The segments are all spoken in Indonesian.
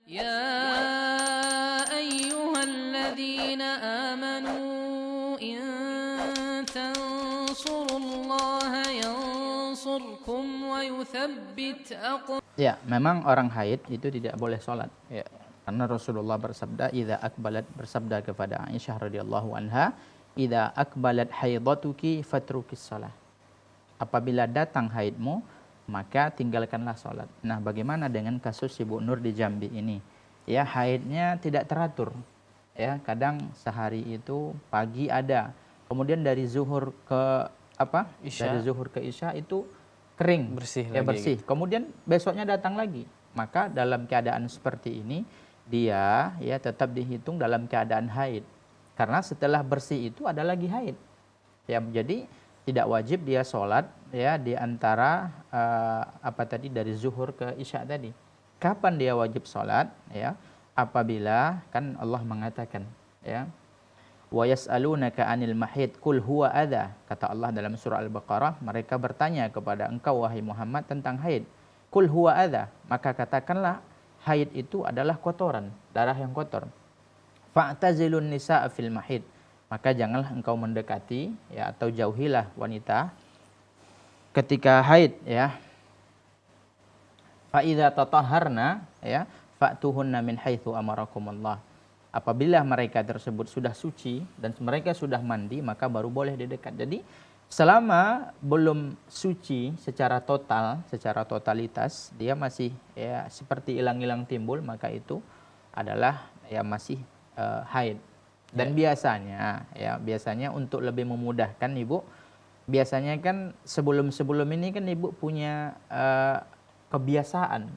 يا أيها الذين آمنوا إن تنصروا الله ينصركم ويثبت أقدامكم. Ya, memang orang haid itu tidak boleh sholat. Ya. Karena Rasulullah bersabda, bersabda kepada Aisyah radhiyallahu anha, "Idza akbalat haidatuki fatrukis shalah." Apabila datang haidmu, maka tinggalkanlah sholat. Nah, bagaimana dengan kasus Ibu Nur di Jambi ini? Ya, haidnya tidak teratur. Ya, kadang sehari itu pagi ada, kemudian dari zuhur ke Isya. Dari zuhur ke isya itu kering, Bersih ya lagi bersih. gitu. Kemudian besoknya datang lagi. Maka dalam keadaan seperti ini dia ya tetap dihitung dalam keadaan haid. Karena setelah bersih itu ada lagi haid. Ya, jadi tidak wajib dia sholat ya di antara dari zuhur ke isya tadi. Kapan dia wajib sholat? Ya, apabila kan Allah mengatakan ya, wa yas'alunaka 'anil mahid qul huwa adza, kata Allah dalam surah Al-Baqarah, mereka bertanya kepada engkau wahai Muhammad tentang haid. Qul huwa adza, maka katakanlah haid itu adalah kotoran, darah yang kotor. Fa'tazilun nisaa fil mahid, maka janganlah engkau mendekati ya atau jauhilah wanita ketika haid ya. Fa idza tatahharna ya fa'tuhunna min haitsu amarakumullah. Apabila mereka tersebut sudah suci dan mereka sudah mandi, maka baru boleh didekat. Jadi selama belum suci secara total, secara totalitas, dia masih ya seperti ilang-ilang timbul, maka itu adalah ya masih haid. Dan biasanya untuk lebih memudahkan Ibu, biasanya kan sebelum ini kan Ibu punya kebiasaan,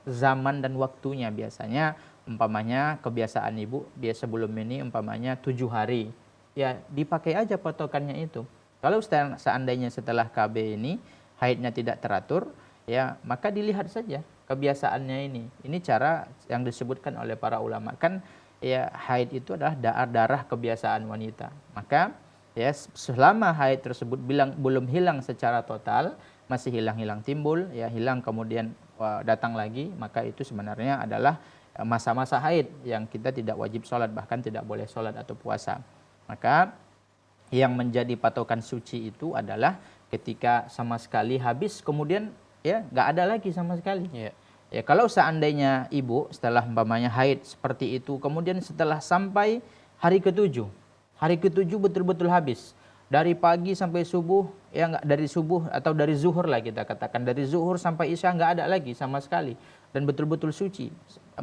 zaman dan waktunya. Biasanya umpamanya kebiasaan Ibu biasa sebelum ini umpamanya 7 hari, ya dipakai aja patokannya itu. Kalau seandainya setelah KB ini haidnya tidak teratur, ya maka dilihat saja kebiasaannya ini. Ini cara yang disebutkan oleh para ulama, kan ya haid itu adalah darah kebiasaan wanita. Maka ya selama haid tersebut belum hilang secara total, masih hilang-hilang timbul, ya hilang kemudian datang lagi, maka itu sebenarnya adalah masa-masa haid yang kita tidak wajib sholat, bahkan tidak boleh sholat atau puasa. Maka yang menjadi patokan suci itu adalah ketika sama sekali habis, kemudian ya nggak ada lagi sama sekali. Ya kalau seandainya Ibu setelah umpamanya haid seperti itu, kemudian setelah sampai hari ke-7 betul-betul habis. Dari pagi sampai subuh, ya nggak, dari subuh atau dari zuhur lah kita katakan, dari zuhur sampai isya nggak ada lagi sama sekali, dan betul-betul suci,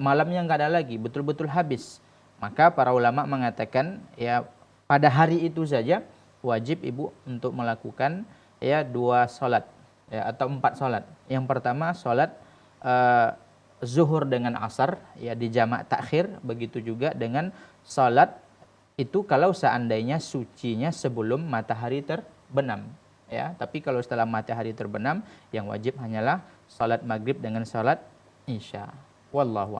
malamnya nggak ada lagi, betul-betul habis. Maka para ulama mengatakan ya pada hari itu saja wajib Ibu untuk melakukan ya 2 sholat ya, atau 4 sholat. Yang pertama sholat zuhur dengan asar ya di jamak takhir, begitu juga dengan sholat itu kalau seandainya sucinya sebelum matahari terbenam ya. Tapi kalau setelah matahari terbenam, yang wajib hanyalah salat maghrib dengan salat isya. Wallahu